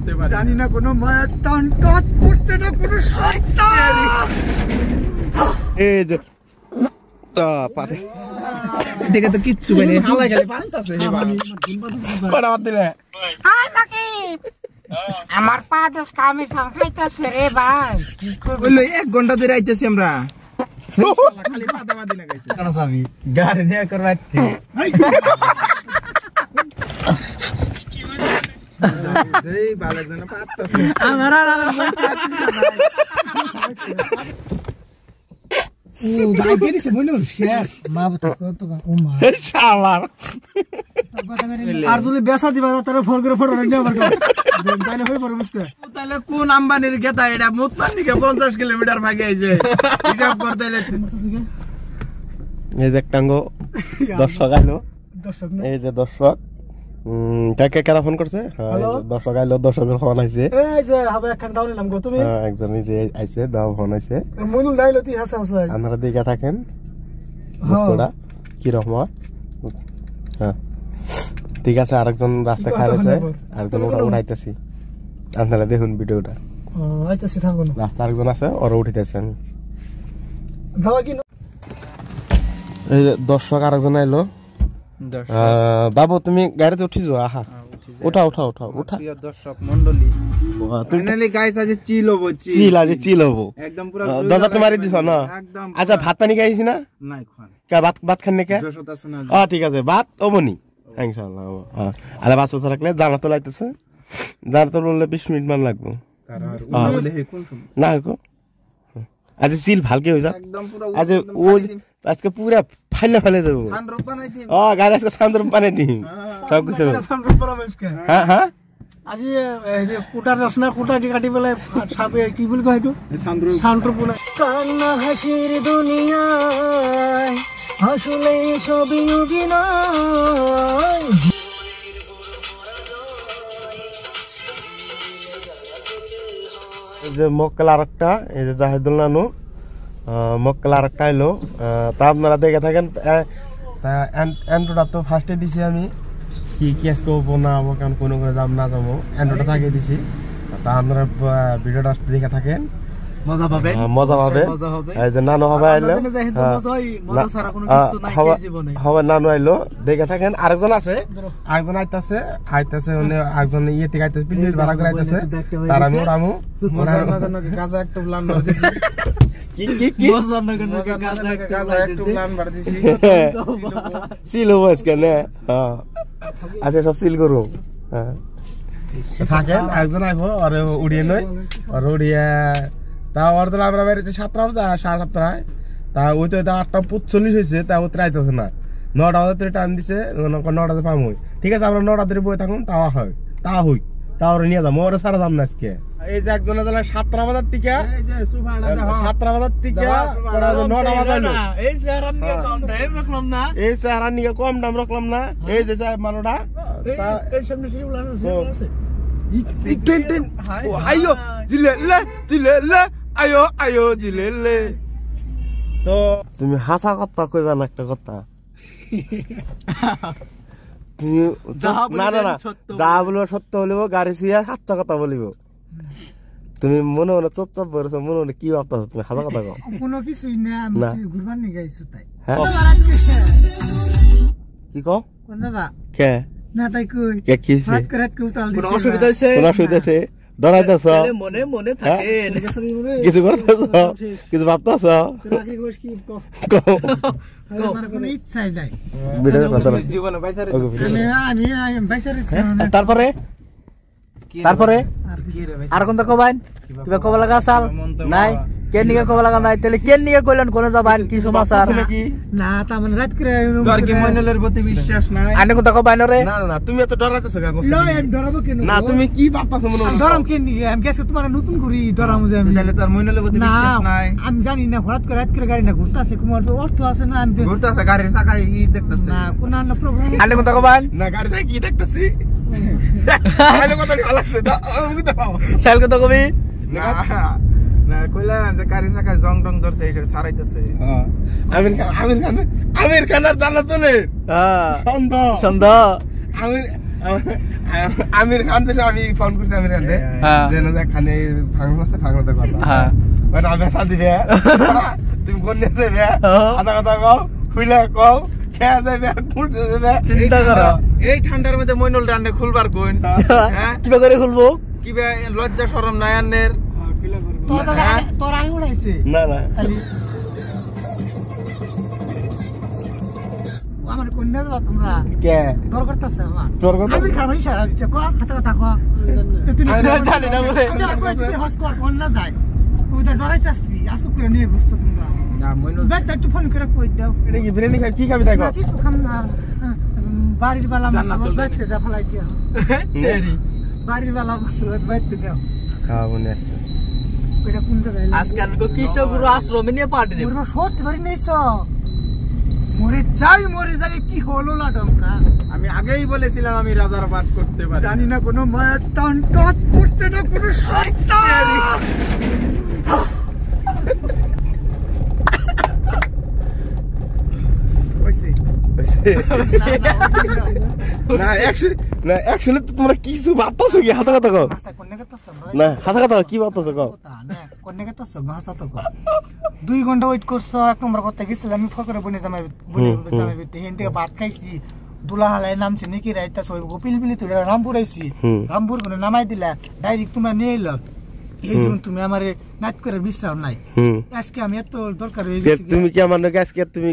করতে পারে জানি না কোনো মায়ের টান কাজ করছে না কোনো শয়তান এই যে পাতে দেখে তো কিচ্ছু বলে হাওয়া গেলে পাল্টাছে বড় বাদ দিলে আয় নাকিব আমার পা দশ কামি খাইতাছে রে ভাই বললো 1 ঘন্টা ধরে আইতেছি আমরা খালি পাতা বাদি না গাইছে কেন সাবি গাড়ি নিয়ে করবাচ্ছি এই বালা জানা পাতাছে আমার আর ও ভাই গেছে মনে শেষ মা বত কত ও মা শালার আর যদি বেসা দিবা তারে ফোন করে ফটো নিয়ে আবার তাইলে হই পড়ে বুঝতে তাহলে কোন আম্বানির গেতা এটা মুতমান দিকে 50 কিলোমিটার ভাগে আইছে হিসাব করতে হইলে এই যে একটাঙ্গ দর্শক আইলো এই যে দর্শক কাকে কারা ফোন করছে দর্শক আইলো দর্শকের ফোন আইছে এই যে হবে একখান দাও নিলাম গো তুমি একজন এই যে আইছে দাও ফোন আইছে মইনুল নাইলো তুই হাসা হাসা আপনারা দেখে থাকেন বস্তুটা কি রকম হ্যাঁ ঠিক আছে আরেকজন রাস্তা খাইছে আরেকজন উঠাইতেছি আপনারা দেখুন ভিডিওটা আইতাছি থাকুন রাস্তা আরেকজন আছে ওরা উঠাইতেছে আমি যাওয়া কি এই দর্শক আরেকজন আইলো বাবু তুমি গাড়িতে উঠিছো আহা উঠা উঠা উঠা উঠা প্রিয় দর্শক মণ্ডলী ফাইনালি গাইস আজ চিল হবো চিল আজ চিল হবো একদম পুরো দরজা তো মারি দিছ না একদম আচ্ছা ভাত পানি খাইছি না নাই খান কা ভাত খান নাকি জশতা শোনা ঠিক আছে ভাত ওবনি ইনশাআল্লাহ আলে বাস রাখলে জানা তো লাইতেছে জানা তো বললে 20 মিনিট মান লাগবে আর বলে হে কোন সময় না কো আজ চিল ভালকে হই যা একদম পুরো আজ ও আজকে পুরা ফাইলে ফাইলে যাব সানরূপ বানাই দিই গাড়ি আজকে সানরূপ বানাই দিই সব কিছু সানরূপ পরামর্শকে হ্যাঁ হ্যাঁ আজি এই যে কুটার রসনা কুটাটি কাটি বলে ছাপে কি বল কয় তো সানরূপ সানরূপ বলে কান্না হাসির দুনিয়ায় হাসলে সবই অভিনয় এই যে মক্কেল আরেকটা এই যে জাহিদুল নানু মক্কেল আরেকটা এলো তা আপনারা দেখে থাকেন এন্ট্রোটা তো ফার্স্টে দিছি আমি কি কেস করবো না হবো কারণ কোনো করে যাম না যাবো এন্ট্রোটা থাকে দিছি তা আপনারা ভিডিওটা দেখে থাকেন মজা পাবে এই যে নানু হবে আইলো হবে নানু আইলো দেখে থাকেন আরেকজন আছে আরেকজন আইতাছে উনি আরেকজন ইয়ে থেকে আইতাছে প্লিজ ভাড়া করে আইতাছে তার আমি ওরামু কাজা একটা প্ল্যান করে দিছি কি মজার না কেন কাজা একটা প্ল্যান করে দিছি সিল হবে কেন আচ্ছা সব সিল করব থাকেন একজন আইবো আর উড়িয়ে নয় আর উড়িয়ে তা ওর তো আমরা বেরিয়েছি 7টা বাজে 7:30 তা ওই তো 8:45 হয়েছে তা ও ত্রাইতেছে না 9টা বাজে টাইম দিছে 9টাতে পাম হই ঠিক আছে আমরা 9টা ধরে বই থাকুন তাও হয় তা হই তা ওরে নিয়ে যাবো ওরে সারা দাম না আজকে এই যে একজনের তাহলে 7টা বাজার টিকা এই যে সুভাড়া দাও 7টা বাজার টিকা ওরা 9টা বাজালো এই চেহারা নিয়ে কম দাম রাখলাম না এই চেহারা নিয়ে কম দাম রাখলাম না এই যে মানুষটা এই সামনে শিবুল আছে ইটেন আয়ো জিলেলে আয়ো জিলেলে তো তুমি হাসা কথা কইবা না একটা কথা তুমি না যা বলবো সত্য বলিব গাড়ি শুয়ে হাসা কথা বলিব তুমি মনে মনে চুপচাপ বলেছো মনে মনে কি ভাবতেছো তুমি হাসা কথা কও কোনো কিছুই না আমি ঘুরবার নিয়ে গেছি তাই কি কও কোন দাদা কে না তাই কই কে কিছে রাত উতাল কোন অসুবিধা হইছে কোন অসুবিধা আছে ডরাইতাছ মনে মনে থাকেন কিছু করতেছ কিছু ভাবতেছ রাখি গোশ কি কও মানে কোনো ইচ্ছাই নাই জীবনে বাইচারে আমি বাইচারে তারপরে আর কোনটা কবাইন কিবা কবা লাগা চাল নাই কেন নিয়ে কবা লাগা নাই তাহলে কেন নিয়ে কইলেন কোন যাবান কি সমাচার না তা মানে রাত করে তোর কি মইনুলের প্রতি বিশ্বাস নাই আনে কোনটা কবাইন রে না তুমি এত ডরাইতেছ গা গোসল লয় ডরাবো কেন না তুমি কি ভাবতাছ মনে মনে ডরাম কেন নিয়ে আমি গেছ তোমার নতুন করি ডরামু যে আমি তাহলে তোর মইনুলের প্রতি বিশ্বাস নাই আমি জানি না হঠাৎ করে রাত করে গাড়ি না ঘুরতাছে কুমার তো অর্থ আছে না আমি ঘুরতাছে গাড়ির চাকা ই দেখতাছে না কোন না প্রবলেম আনে কোনটা কবাইন না গাড়ি চাকা কি দেখতাছি আলে কথা ভালো লাগছে দা আমি তো পাও শাল কথা কবি না কইলা যে গাড়ি চাকা জং টং ধরছে এইসব সারাইতেছে আমির খান আর জানা তো নে সন্দেহ আমির খান তো আমি ফোন করছি আমির খান রে যেন খানে ফাংশন আছে কথা হ্যাঁ মানে আমি বেসা দিবে তুমি কোন নিয়ে যাবে আধা কথা কও খুইলা কও খেয়া যাবে খুলতে যাবে চিন্তা করো এই ঠান্ডার মধ্যে মইনুল ডান্ডে খুলবার কোন হ্যাঁ কিবা করে খুলবো কিবা লজ্জা শরম নাই আন্নের তোর আগে উড়াইছে না না খালি আমার কন্যা যাবা তোমরা কে ডর করতেছে আমার তোর কথা আমি খাবো ইশারা দিচ্ছে ক কথা কথা ক তুই জানি না বলে হস কর কোন না যায় ওটা ডরাইতাছি আসু করে নিয়ে বসতো তোমরা না মইনুল বেশ একটু ফোন করে কই দাও এটা কি বিরিয়ানি খাই কি খাবি তাই কও কিছু খাম না বাড়ির বেলা মাছ বাইতে যা ফলাই দিয়া বাড়ির বেলা মাছ বাইতে দাও খাবো না আচ্ছা ওটা কোন জায়গায় আজকাল কৃষ্ণগুরু আশ্রমে নিয়ে পার্টি দেব ওরা সরতে পারি নাই তো মরে যাই কি হলো না ডমকা আমি আগেই বলেছিলাম আমি রাজার পাঠ করতে পারি জানি না কোনো মায়ের টান টাচ করছে না কোনো শয়তান না অ্যাকচুয়ালি তো তোমরা কিছু ভাবতাছো কি হাতা কথা কও না হাতা কথা কি ভাবতাছো কও 2 ঘন্টা ওয়েট করছো এক নম্বর কথা গেছিল আমি ফকরে বনে জামাই হেন থেকে ভাত খাইছি দুলা হালাই নামছে নাকি রাইতা সই গোপিল বিলি তো রামপুর আইছি রামপুর কোনে নামাই দিলা ডাইরেক্ট তোমরা নিয়ে এলো এই যেমন তুমি আমারে নাচ করে বিশ্রাম নাই আজকে আমি এত দরকার হয়ে গেছি তুমি কি আমার নাকি আজকে তুমি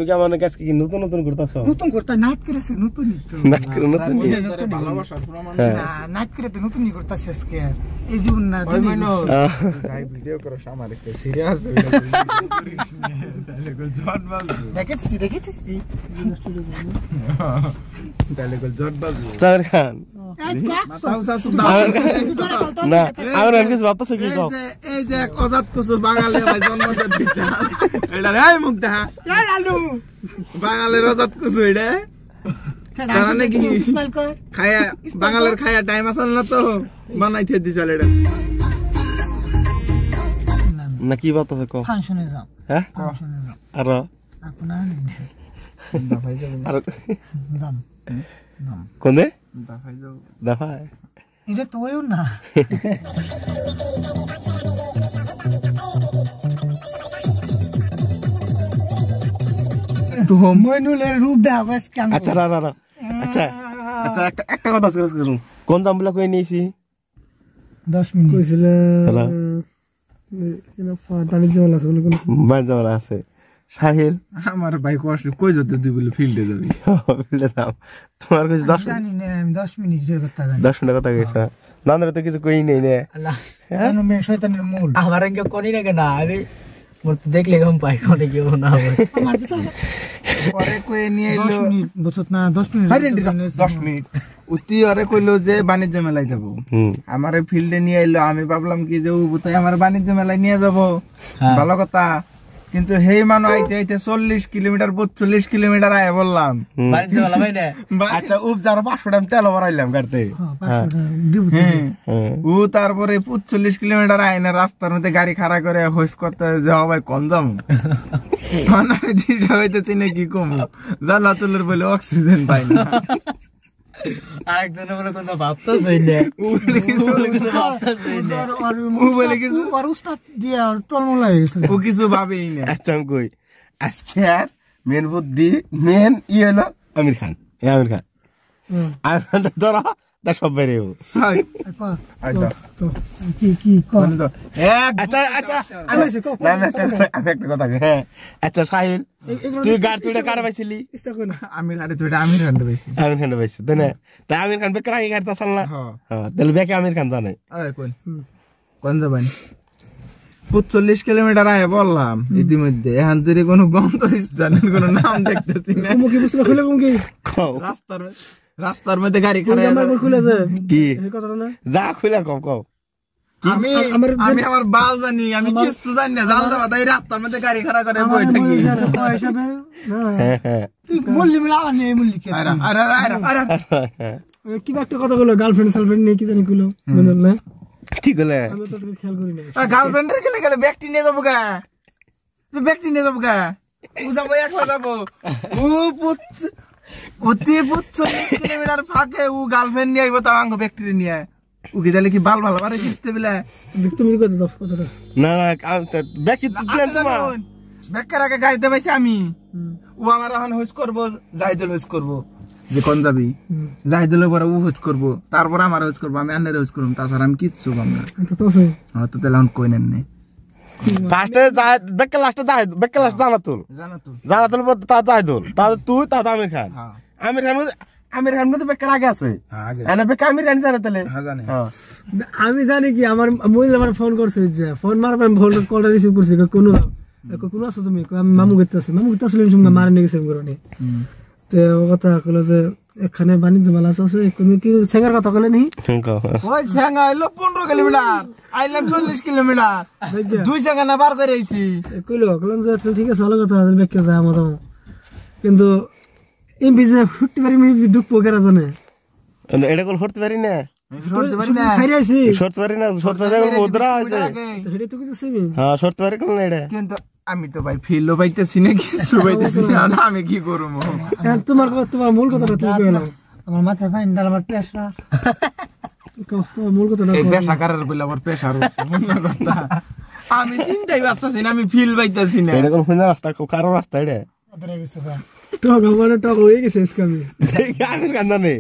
কি আমার নাকি আজকে কি নতুন করতেছো নতুন করতে নাচ করেছে নতুনই তো নতুন ভালোবাসার প্রমাণ না নাচ করে তো নতুনই করতেছে আজকে এই জীবন না ওই মইনুল যাই ভিডিও করো আমার একটু সিরিয়াস দেখেছি তাহলে কল জট বাজু সামির খান মাথাও সাসু না আমার কিছু ভাবতাছো কি কও এই যে এক অজাত কুসু বাঙালি ভাই জন্মদিন দিছে এটা রে মুখ দেখা এই আলু বাঙালির অজাত কুসু এটা তারা নাকি স্মাইল কর খায়া বাঙালির খায়া টাইম আছে না তো বানাইতে দিছাল এটা না কি ভাবতাছো কও ফাংশনে যাও হ্যাঁ ফাংশনে যাও আর আপনার দাফাই যাবে আর যাম নাম কোনে দাফাই যাও দাফাই এটা তো ওইও না তো মইনুলের রূপ দেখাবো কেন আচ্ছা না আচ্ছা একটা কথা করুন কোন দামগুলা কই নিয়েছি 10 মিনিট কইছিল হ্যালো বাণিজ্য আছে সাহিল আমার ভাই কই যেতে তুই বলে ফিল্ডে যাবি তোমার কাছে 10 জানি না আমি 10 মিনিটের কথা জানি 10 মিনিট কথা কইছ নান্দরে তো কিছু কই নেই নে আল্লাহ জানো মে শয়তানের মূল আমার আগে কোনি না কেন আমি মোর তো দেখলে কম পাই কোনে কি না বস আমার তো পরে কই নিয়ে এলো 10 মিনিট বুঝছত না 10 মিনিট 10 মিনিট উতি আরে কইলো যে বাণিজ্য মেলায় যাব আমারে ফিল্ডে নিয়ে এলো আমি ভাবলাম কি যে উতাই আমার বাণিজ্য মেলায় নিয়ে যাব ভালো কথা কিন্তু হেই মানো আইতে আইতে 40 কিলোমিটার 42 কিলোমিটার আয় বললাম বাড়িতে বলা ভাই না আচ্ছা উপ যার 500 টাকা তেল ভরাইলাম গাড়িতে ও তারপরে 45 কিলোমিটার আয় না রাস্তার মধ্যে গাড়ি খাড়া করে হোস করতে যাও ভাই কোন যাম মানে দিশা হইতেছি না কি কম জানা তুলের বলে অক্সিজেন পাই না আরেকজন বলে কোন ভাবতাছই না ও বলে কিছু আর উস্তাদ দিয়ে টলমল হয়ে গেছে ও কিছু ভাবেই না আচ্ছা কই আজকে আর মেন বুদ্ধি মেন ই হলো আমির খান আর ধরা তা সব বেরিয়ে হাই আইদা কি কর তো আচ্ছা আমি একটা কথা হ্যাঁ আচ্ছা সাহিল তুই গাড়ি তুইটা কার পাইছিলি আমি গাড়ি তুইটা আমির খান বেশি আমির খান পাইছি তাই না তাই আমির খান বেকার আগে গাড়িটা চাল না হ্যাঁ তাহলে বেকে আমির খান জানে কোন যাবেন 45 কিলোমিটার আয় বললাম ইতিমধ্যে এখন ধরে কোনো গন্ধ জানেন কোনো নাম দেখতেছি না মুখে বুঝলো খুলে মুখে রাস্তার মধ্যে গাড়ি খারাপ খুলেছে কি এই কথাটা না যা খুলে কও আমি আমার বাল জানি আমি কিছু জানি না জাল দাও তাই রাস্তার মধ্যে গাড়ি খারাপ করে বই থাকি হ্যাঁ তুই বললি মিলা নেই বললি কি আরে কি একটা কথা বলো গার্লফ্রেন্ড নিয়ে কি জানি কইলো বুঝল না ঠিক হলে আমি তো তোকে খেয়াল করি না গার্লফ্রেন্ডের গেলে ব্যক্তি নিয়ে যাবো গা তুই ব্যক্তি নিয়ে যাবো গা ও যাবো একলা যাবো ও অতি 40 কিলোমিটার ফাঁকে ও গার্লফ্রেন্ড নিয়ে আইবো তাও আঙ্গ ফ্যাক্টরি নিয়ে উকি দিলে কি বাল ভালো পারে কিস্তে বিলে তুমি কত যাও কতটা না না ব্যাকি দেন তোমার বেকার আগে গাইতে পাইছি আমি ও আমার এখন হোস করবো জাহিদুল হোস করবো যে কোন যাবি জাহিদুলের পরে ও হোস করবো তারপর আমার হোস করবো আমি আন্নের হোস করবো তাছাড়া আমি কিচ্ছু পাম না তো তো আছে তো তাহলে এখন কই নেন নেই ফার্স্টে বেকার লাস্টে বেকার লাস্ট জানাতুল জানাতুল পর তা জাহিদুল তা তুই তা আমির খান আমির খান কিন্তু বেকার আগে আছে এনে বেকার আমির খান জানে তাহলে আমি জানি কি আমার মহিলা আমার ফোন করছে যে ফোন মারবে আমি ফোন কলটা রিসিভ করছি কোনো কোনো আছো তুমি আমি মামু করতে আসলে সঙ্গে মারে নিয়ে গেছে ঘরে তো ও কথা কলো যে এখানে বাণিজ্য মেলা আছে তুমি কি ছেঙ্গার কথা কলে নি ওই ছেঙ্গা হইলো 15 কিলোমিটার আইলাম 40 কিলোমিটার 2 ছেঙ্গা না বার করে আইছি কইলাম যে ঠিক আছে ভালো কথা বেকে যায় আমাদের কিন্তু এই বিজে ফুটতে পারি আমি দুঃখ পোকেরা জানে এটা কল হতে পারি না সরতে পারি না ছাইরাইছি শর্ত পারি না শর্ত জায়গা মুদ্রা আছে হেডে তো কিছু সেমি হ্যাঁ শর্ত পারি কোন এটা কিন্তু আমি তো ভাই ফিলও পাইতেছি না কিছু পাইতেছি না আমি কি করব তোমার মূল কথাটা তুমি কইলা আমার মাথায় ফাইন ডাল আমার প্রেসার মূল কথাটা এই পেশাকারের বলে আমার প্রেসার মনে কথা আমি চিন্তাই বাসতাছি না আমি ফিল পাইতেছি না এটা কোন ফিনা রাস্তা কারো রাস্তা এটা আদরে গেছে ভাই টক হয়ে গেছে আজকামি আমির খান জানে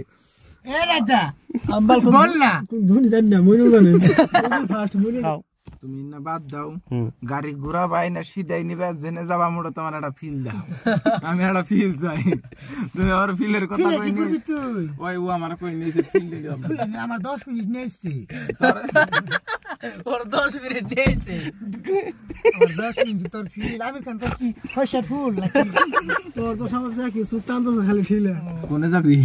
এ রাজা আম্বাল বল না ধুনি জানি না মইনু জানে ফার্স্ট মইনু তুমি না বাদ দাও গাড়ি ঘোরা বাই না সিধাই নিবা জেনে যাবা মোড় তোমার একটা ফিল দাও আমি একটা ফিল চাই তুমি আমার ফিলের কথা কই নি ওই ও আমার কই নিছে ফিল দিও আমার 10 মিনিট নেইছে ওর 10 মিনিট নেইছে আর 10 মিনিট তোর ফিল আমি কেন তো কি ফসা ফুল তোর তো সমস্যা কি সুটান তো খালি ঠিলে কোনে যাবি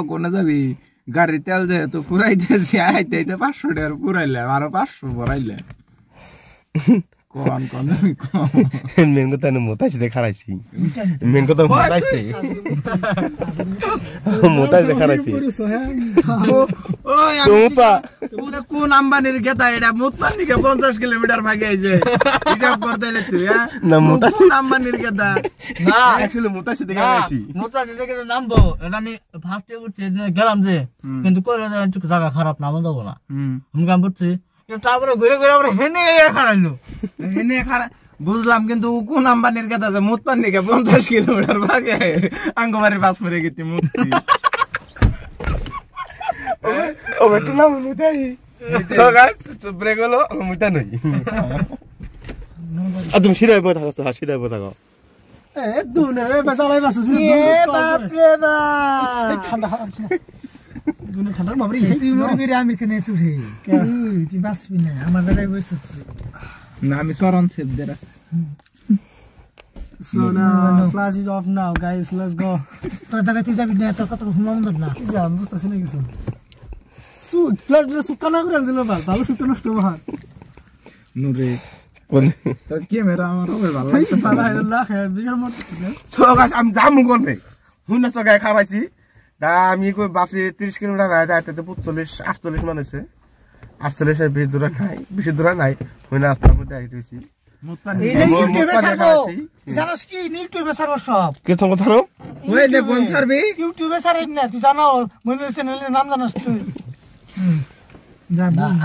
কোনে যাবি গাড়ি তেল দে তো পুরাইতেছি আইতে 500 টাকা পুরাইলে আরো 500 ভরাইলে কোন মেন কথা না মোতাইছে দেখাইছি মেন কথা মোতাইছে মোতাইছে দেখাইছি ওই আমি তোমরা কোন আম্বানির গেতা এটা মুতপানিকে 50 কিলোমিটার ভাগে আইছে হিসাব করতে লে তুই হ্যাঁ না মোতাইছে কোন আম্বানির গেতা না অ্যাকচুয়ালি মোতাইছে দেখাইছি মোতাইছে দেখে নামবো এটা আমি ফার্স্টে উঠে গেলাম যে কিন্তু করে জায়গা খারাপ নাম দেবো না আমি কাম করছি তারপরে ঘুরে ঘুরে আমরা হেনে খারাইলো হেনে খারাপ বুঝলাম কিন্তু কোন আম্বানির কথা আছে মুতপানিকে 50 কিলোমিটার ভাগে আঙ্গমারি পাস মেরে গেছি মুতছি ও বেটু না মুতাই সো গাইস তো ব্রেক হলো মুতা নই তুমি সিরাই বই থাকো সিরাই বই থাকো এ দুনে রে বেচালাই বাসে এ বাপ রে বাপ ঠান্ডা দুনে ঠান্ডা বাবরি তুই মরবি রে আমি কেনে সুরে তুই বাসবি না আমার জায়গায় বসে না আমি সরন সেভ দে রাখছি So now flash is off now guys let's go তো দাদা তুই যাবি না তো কত ঘুমাম না কি জাম বুঝতাছ না কিছু সু ফ্ল্যাট রে সুকানা করে দিল ভালো সুকা নষ্ট হয় নুরে তো ক্যামেরা আমার হবে ভালো লাগছে পারা না খায় বিয়ার মত সো গাইস আমি জামু কোনে হুনা সো গায় খাবাইছি দা আমি কই ভাবছি 30 কিলোমিটার রায় যাইতে তো 45 48 মান হইছে 48 এর বেশি দূর খাই বেশি দূর নাই হুনা রাস্তার মধ্যে আইতেছি মুতপানি জানোস কি ইউটিউবে সার্ভ সব কে তো কথা নো ওই দে কোন সার্ভি ইউটিউবে সার্ভ না তুই জানো মইনুল চ্যানেলের নাম জানোস তুই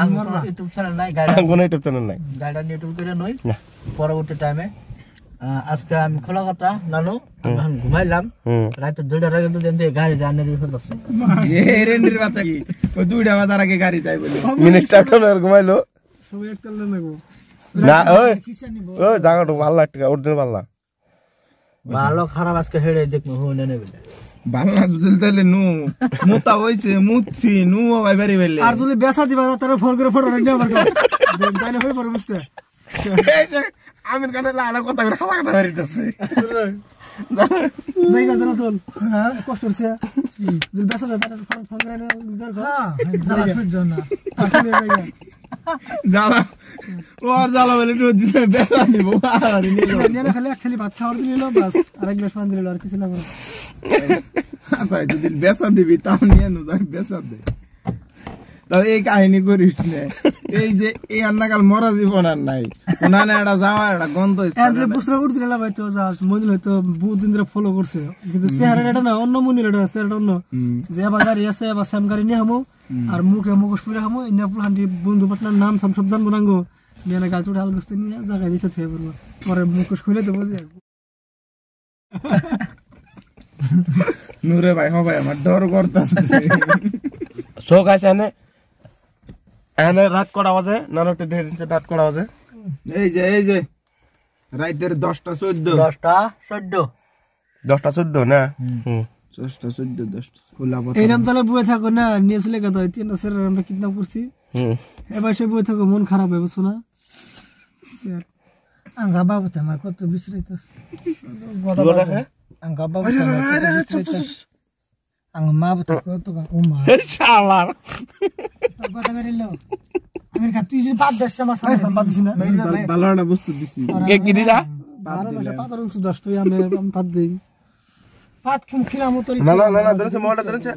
আমার ইউটিউব চ্যানেল নাই গাইডা কোন ইউটিউব চ্যানেল নাই গাইডা ইউটিউব করে নই পরবর্তী টাইমে আজকে আমি খোলা কথা নানো আমি ঘুমাইলাম রাত 2টার আগে তো দেন গাড়ি জানের বিপদ আছে এ রেন্ডির বাচ্চা কি ও 2টা বাজার আগে গাড়ি যাই বলে মিনিস্টার কোন ঘুমাইলো সব একটা নেবো না ওই ওই জায়গাটা ভালো লাগছে অরিজিনাল ভালো ভালো খারাপ আজকে হেডে দেখবো হনে নেবে বাংলা যদি তাহলে নু মুতা হইছে মুতছি নু ভাই বেরি বেলে আর যদি বেসা দিবা তারে ফোন করে ফটো রেডি আমার জানি হই পড়ে বুঝতে আমির কানে লালা কথা করে খাওয়া কথা হইতাছে নাই গা জানা তোল হ্যাঁ কষ্ট হচ্ছে যদি বেসা দা তারে ফোন করে নে দর হ্যাঁ জানা সহ্য না আসলে জায়গা জালা ওর জালা বলে তো দিলে বেসা দিব আর নিয়ে খালি ভাত খাওয়ার দিল বাস আর এক গ্লাস পানি দিল আর কিছু না করে আচ্ছা যদি বেসা দিবি তাও নিয়ে নো যাই বেসা দে তাহলে এই কাহিনী করিস না এই যে এই আন্নাকাল মরা জীবন আর নাই উনানে একটা যাওয়া একটা গন্ধ এদের বুসরা উঠছিল না ভাই তো যা মইল হয়তো বহুত দিন ধরে ফলো করছে কিন্তু চেহারাটা না অন্য মনির এটা চেহারাটা অন্য যে আবার গাড়ি আছে আবার সেম গাড়ি নিয়ে হামো আর মুখে মুখোশ পরে হামো ইন্না পুরান্ডি বন্ধু পাটনার নাম সব জানবো নাঙ্গো নিয়ে গাল চুড়ে হাল বসতে নিয়ে জায়গায় দিতে থেকে পড়বো পরে মুখোশ খুলে দেবো যে নুরে ভাই হবে আমার ডর করতেছে শোক আছে এনে রাত করা বাজে নানকটা দিয়ে দিচ্ছে রাত করা বাজে এই যে রাইতের 10টা 14 10টা 14 না 10টা 14 10টা খোলা পথ এই নাম তাহলে বুয়ে থাকো না নিয়েছিলে কত তিন স্যার আমরা কিডন্যাপ করছি এবার সে বুয়ে থাকো মন খারাপ হয়ে বসো না স্যার আঙ্গা বাবু তো আমার কত বিশ্রাইতাস আঙ্গা বাবু আঙ্গা মা বাবু কত ও মা শালার কথা করিলো আমি তুই যে 5-10 মাস পাত দিছি না বালাটা বস্তু দিছি কে কি দিলা 12 মাসে 10 তুই আমি পাত দেই পাত খুম খিলামো তো না ধরেছে মোটা ধরেছে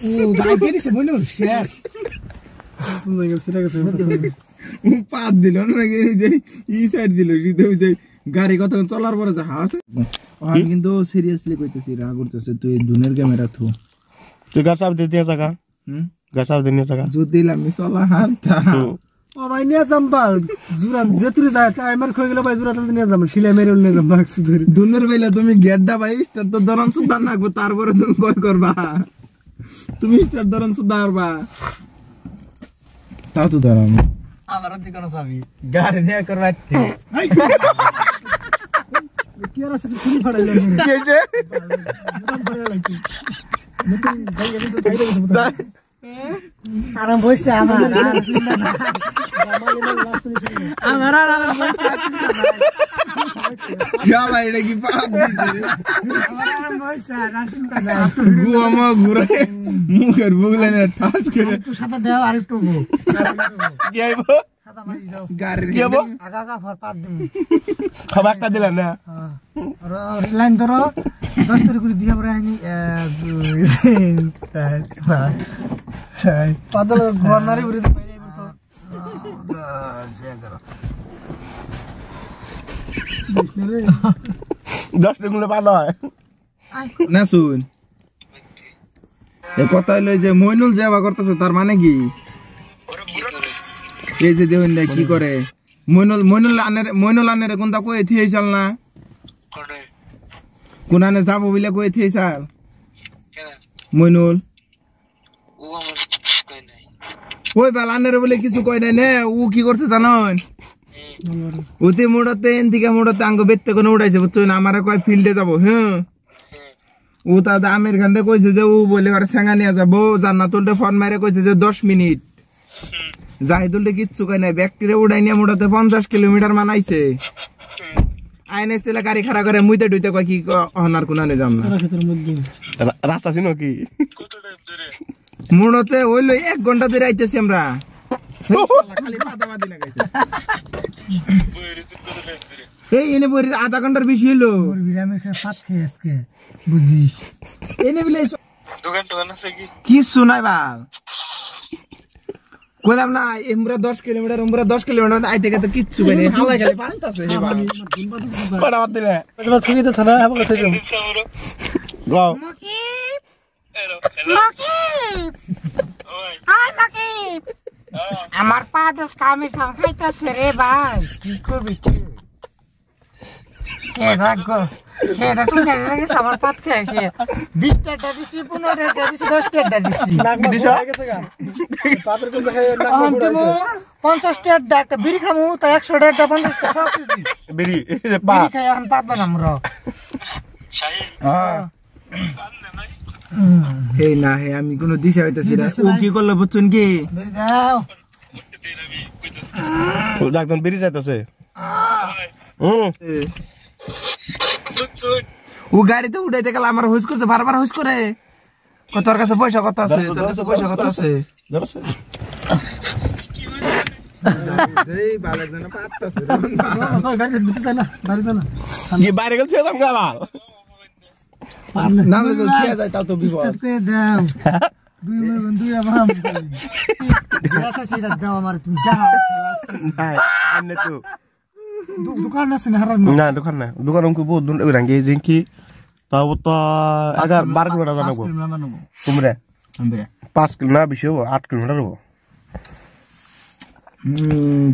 ও যাই গেছে বইলো শেষ তুমি গেছে পাত দিল না এই সাইড দিল যে গাড়ি কত চলার পরে যা আছে আমি কিন্তু সিরিয়াসলি কইতেছি রাগ করতেছে তুই দুনের ক্যামেরা থু তুই গাছ আপ দিয়ে জায়গা গাছ আপ দিয়ে জায়গা যদি আমি চলা হালতা ও ভাই নিয়ে যাম্পাল জুরান যেতুরি যায় টাইমার কই গেল ভাই জুরান নিয়ে যাম শিলা মেরে নিয়ে যাম বাক্স ধরে দুনের বেলা তুমি গেড্ডা ভাই স্টার তো দরন সুদার নাকবো তারপরে তুমি কই করবা তুমি স্টার দরন সুদারবা তাও তো দরন আমার দিকে কোন চাবি গাড়ি নিয়ে করবাতে কি আর আছে কি ফাড়াইলো কে যে আরাম বইছে আমার ভাই এটা কি পাত দিছে আরাম বইছে গুয়ামা ঘুরে মুখের বুগলে না ঠাস করে একটু সাদা দাও আর একটু কি আইবো সাদা মারি দাও গাড়ি কি হবো আগা ফর পাত দিমু খবরটা দিলেন না আর লাইন ধরো 10 তারিখ করে দিয়া পরে আইনি 1 2 3 পাদল ঘরনারি উড়ে বাইরে তো 10 টাকা ভালো হয় না শুন এ কথা হইলো যে মইনুল যাওয়া করতেছে তার মানে কি এই যে দেখুন না কি করে মইনুল আনের কোনটা কই থিয়ে চাল না কোনানে যাবো বলে কই থিয়ে চাল মইনুল ওই বালানের বলে কিছু কই নাই নে ও কি করছে জানেন ওতে মোড়াতে এনদিকে মোড়াতে আঙ্গ বেতে কোন উড়াইছে বুঝছো না আমারে কয় ফিল্ডে যাবো হ্যাঁ ও তা আমের ঘন্টা কইছে যে ও বলে আর সেঙ্গা নিয়ে যাবো জান্নাতুলটা ফোন মারে কইছে যে 10 মিনিট জাহিদুলটা কিচ্ছু কই নাই ব্যাকটেরিয়া উড়াই নিয়ে মোড়াতে 50 কিলোমিটার মানাইছে আইনেস তেলা গাড়ি খাড়া করে মুইতে ডুইতে কয় কি অনার কোনানে যাম না রাস্তা ছিল কি মোড়াতে হইলো 1 ঘন্টা ধরে আইতেছি আমরা খালি পাতা মাদি লাগাইছে এই এনে বরি আধা ঘন্টার বেশি হলো বিরামের পাত খেয়ে আজকে বুঝিস এনে বিলে দোকান আছে কি শোনাই বাল কইলাম না আমরা 10 কিলোমিটার আইতে গেতে কিচ্ছু কই নাই হাওয়া খালি পাল্টাছে হে বাল পড়া বাদ দিলে তোমার ছবি তো থানা হবে কথা যাও গাও আমার পা দশ কামে খাইতেছে রে ভাই কি করবি সেটা তো আমার পাত খেয়ে 20 টাকা দিছি 15 টাকা দিছি 10 টাকা দিছি 50 টাকা একটা বিড়ি খামু তো 100 টাকা 50 টাকা সব দিছি বিড়ি খাই এখন পাত বানাম র এই না হে আমি কোনো দিশা হইতাছি না ও কি করলো বুঝছেন কি দাও একদম বিড়ি যাইতেছে ও গাড়িতে উঠাইতে গেল আমার হুইস করছে বারবার হুইস করে তোর কাছে পয়সা কত আছে তোর কাছে পয়সা কত আছে এই বালা জানা পাত্তাছে গাড়ি দিতে না বাড়ি যা না বাইরে গেল ছেড়ে দাম গালা নাম লে তো যায় তাও তো বিপদ স্টার্ট করে দাও দুই মেয়ে দুই আমার আচ্ছা সেটা দাও আমার তুমি দাও নাই আনে তো দোকান আছে না হারান না দোকান অঙ্ক বহুত দূর রাঙ্গে জিনকি তাও তো আগার 12 কিলোমিটার জানাবো তোমরা 5 কিলো না বেশি হবো 8 কিলোমিটার হবো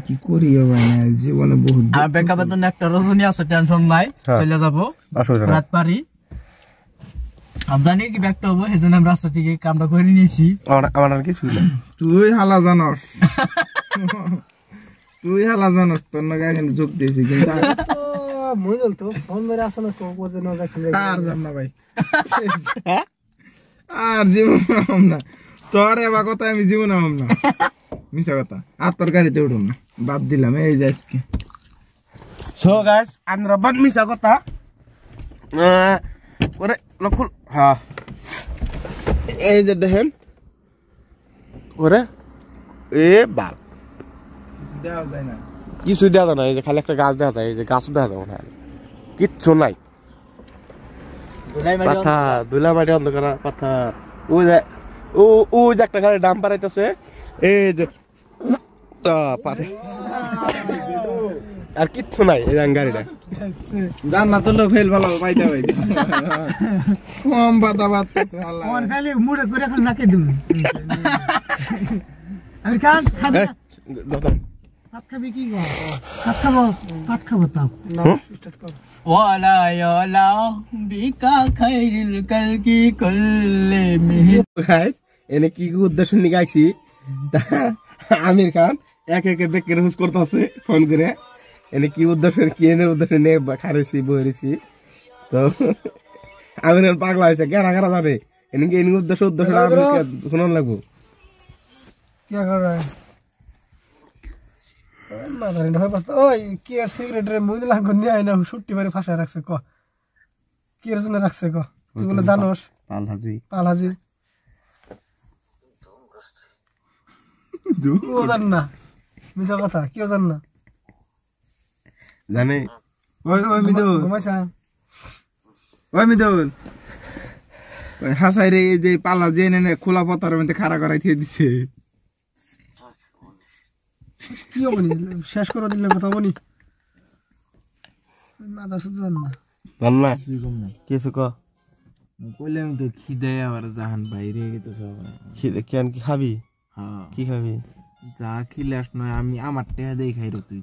কি করি ভাই না জীবনে বহুত আর ব্যাকআপের জন্য একটা রজনী আছে টেনশন নাই চলে যাবো রাত পারি আমদানি কি ব্যাকটা হবো সেজন্য আমি রাস্তা থেকে কামটা করে নিয়েছি আমার আর কিছু না তুই হালা জানস তোর না কিন্তু যোগ দিয়েছি কিন্তু মইল তো ফোন মেরে আসলে তো কোজে না যাচ্ছে আর যাম না ভাই আর জীবন আম না তোর এবার কথা আমি জীবন আম না মিছা কথা আর তোর গাড়িতে উঠুন না বাদ দিলাম এই যে আজকে সো গাইস আমরা বাদ মিছা কথা করে লকুল হ্যাঁ এই যে দেখেন করে এ বাল দেওয়া যায় না কিছু দেখা যায় না এই যে খালি একটা গাছ দেখা যায় এই যে গাছ দেখা যায় না কিচ্ছু নাই পাথা দুলা মাটি অন্ধকার পাথা ওই যে ও যে একটা খালি ডাম পারাইতেছে এই যে পাথা আর কিচ্ছু নাই এই গাড়িটা জান না তো ফেল ভালো পাইতে ভাই কম পাতা বাতাছে আল্লাহ ওর খালি মুড়ে করে এখন নাকে দিম আমি খান খাবে ভাত খাবি কি গো ভাত খাবো তাও না স্টার্ট কর ওয়ালা ইয়ালা বিকা খাইরিল কালকি কুল্লে মিহি গাইস এনে কি উদ্দেশ্য নিয়ে গাইছি আমির খান এক দেখে হুস করতেছে ফোন করে এনে কি উদ্দেশ্য কি এনে উদ্দেশ্য নিয়ে খারেছি বইরেছি তো আমির পাগলা হয়েছে কেনা কারা জানে এনে কি এনে উদ্দেশ্য শোনান লাগবো কি কর রে মাদারে না পাস্তা ওই কি আর সিগারেট রে মুই লাগো নিয়ে আইনা ছুটি মারি ফাঁসায় রাখছে ক কি এর জন্য রাখছে ক তুই বলে জানোস পালহাজি ও জান না মিছা কথা কিও জান না জানে ওই মিদুল ঘুমাইছা ওই হাসাই রে যে পালা যে এনে খোলা পাতার মধ্যে খাড়া করাই দিয়ে দিছে কি হবনি শেষ করে দিলে কথা হবনি না দশ জান না জান্না কিছু ক কইলাম তো খিদে আবার জাহান বাইরে গেতে সব খিদে কেন কি খাবি হ্যাঁ কি খাবি যা খিলাস নয় আমি আমার টেহা দেই খাই রে তুই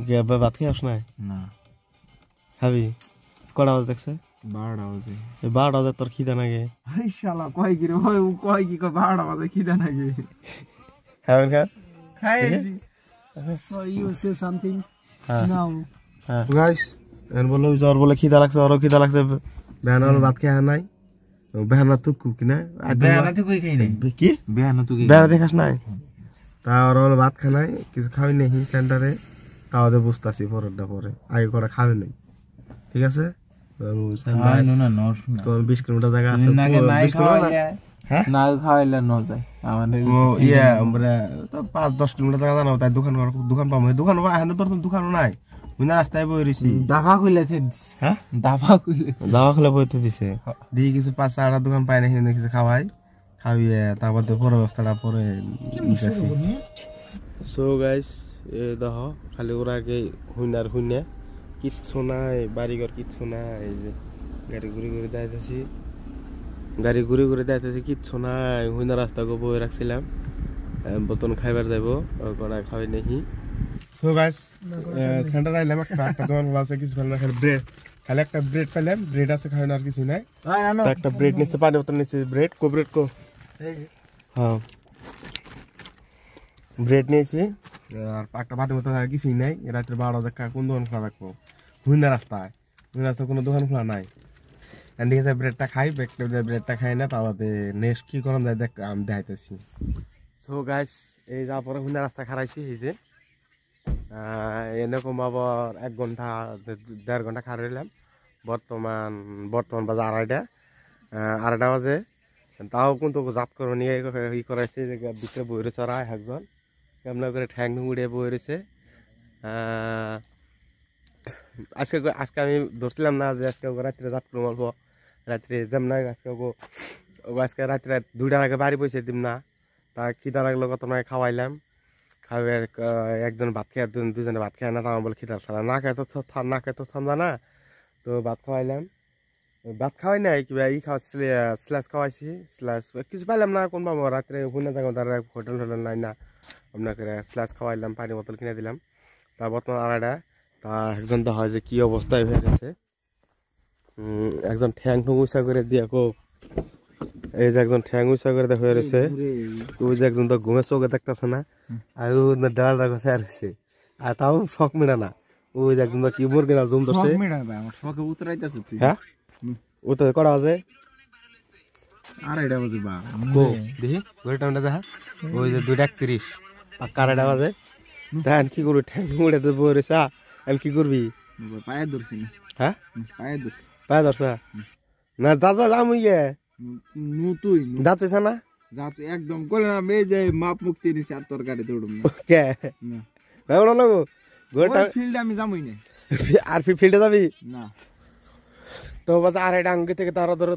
কে ভাত খেয়ে আস নাই না খাবি কটা বাজে দেখছে 12টা বাজে 12টা বাজে তোর খিদে নাগে হাই শালা কয় কি রে ভাই ও কয় কি 12টা বাজে খিদে নাগে খাবেন খা খাইছি so you say something now guys N বলো জ্বর বলে খিদা লাগছে ওর খিদা লাগছে বেহানার ভাত খেয়ে নাই বেহানা তুই কিনা বেহানা তুই কই খাই নাই কি বেহানা তুই বেহানা দেখাস নাই তা ওর ভাত খাই নাই কিছু খাওয়াই নাই সেন্টারে তাও তো বুঝতেছি পরেরটা পরে আগে করে খাওয়াই নাই ঠিক আছে 20 কিলোমিটার জায়গা আছে না খাওয়াইলে ন যায় আমাদের ইয়া আমরা তো 5-10 কিলোমিটার জায়গা জানো তাই দোকান পাবো দোকান এখানে তো দোকানও নাই মুনা রাস্তায় বই রইছি দাফা কইলে দিস হ্যাঁ দাফা খুলে বইতে দিছে দিয়ে কিছু 5-6টা দোকান পাই না সেখানে কিছু খাওয়াইয়ে তারপর তো পরে অবস্থাটা পরে সো গাইস এ দেখো খালি ওরা আগে হুইনে কিচ্ছু নাই বাড়িঘর কিচ্ছু নাই যে গাড়ি ঘুরে যাইতেছি কিচ্ছু নাই হুইনা রাস্তা গো বই রাখছিলাম বতন খাইবার যাইবো কড়া খাওয়াই নাহি সো গাইস সেন্টার আইলাম একটা দোকান আছে কিছু ফেলনা খালি একটা ব্রেড পেলাম ব্রেড আছে খাওয়াই আর কিছু নাই একটা ব্রেড নিচ্ছে পানি বোতল নিচ্ছে ব্রেড কো হ্যাঁ ব্রেড নিয়েছি আর একটা পানি বোতল আর কিছুই নাই রাত্রে 12 টাকা কোন দোকান খোলা রাখবো হুইনা রাস্তায় কোনো দোকান খোলা নাই ঠিক আছে ব্রেডটা খাই ব্রেডটা খাই না তাহলে নেক্সট কি করাম যায় দেখ আমি দেখাইতেছি সো গাইস এই যা পরে হুইনা রাস্তা খারাইছি এই যে এরকম আবার 1 ঘন্টা 1.5 ঘন্টা খারাইলাম বর্তমান বাজে 2:30 বাজে তাও কিন্তু জাত করে নিয়ে ই করাইছে যে ভিতরে বই রয়েছে আর একজন কেমন করে ঠ্যাং উড়ে বই রয়েছে আজকে আমি ধরছিলাম না যে আজকে রাত্রে জাত করবো রাত্রে যেমন আজকে আজকে রাত্রে 2টার আগে বাড়ি পৌঁছে দিম না তা খিদা লাগলো কত নয় খাওয়াইলাম খাওয়াই একজন ভাত খেয়ে দুজনে ভাত খায় না তা আমার বলে খিদা ছাড়া না খেয়ে তো ঠান্ডা না তো ভাত খাওয়াইলাম ভাত খাওয়াই নাই কিবা স্ল্যাশ খাওয়াইছি স্ল্যাশ কিছু পাইলাম না কোন পাবো রাত্রে হুনে থাকো তার হোটেল নাই না আপনাকে স্ল্যাশ খাওয়াইলাম পানি বোতল কিনে দিলাম তা বর্তমান 2:30 তা একজন তো হয় যে কি অবস্থায় হয়ে গেছে একজন ঠ্যাং ঠুং উঁচা করে দিয়ে এই যে একজন ঠ্যাং উঁচা করে হয়ে রয়েছে ওই যে একজন তো ঘুমে চোখে দেখতেছে না আর ডাল রাখছে আর হয়েছে আর তাও শখ মেটা না ওই যে একজন তো কি মুরগি না জুম ধরছে হ্যাঁ ওটা করা বাজে 2:30 বাজে বা দেখি ঘড়ি টাইমটা দেখা ওই যে 2:31 পাক্কা 2:30 বাজে ঠ্যাং কি করবি ঠ্যাং উড়ে তো বই রয়েছে আমি কি করবি পায়ে ধরছি না হ্যাঁ পায়ে ধরছি পায়ে ধরছে না দাদা যাম ইয়ে তুই যাচ্ছে না যাতে একদম করে না এই যে মাপ মুক্তি দিছি আর তরকারি দৌড়ুম না কে ওটা লাগো ফিল্ডে আমি যামই না আর ফিল্ডে যাবি না তো বাজে 2:30 আঙ্গি থেকে তারা ধরো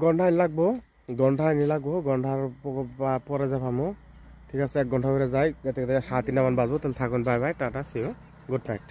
ঘন্টা লাগবো ঘন্টার পরে যাবো ঠিক আছে 1 ঘন্টা করে যাই 7:30 বাজবো তাহলে থাকুন bye bye tata see you good night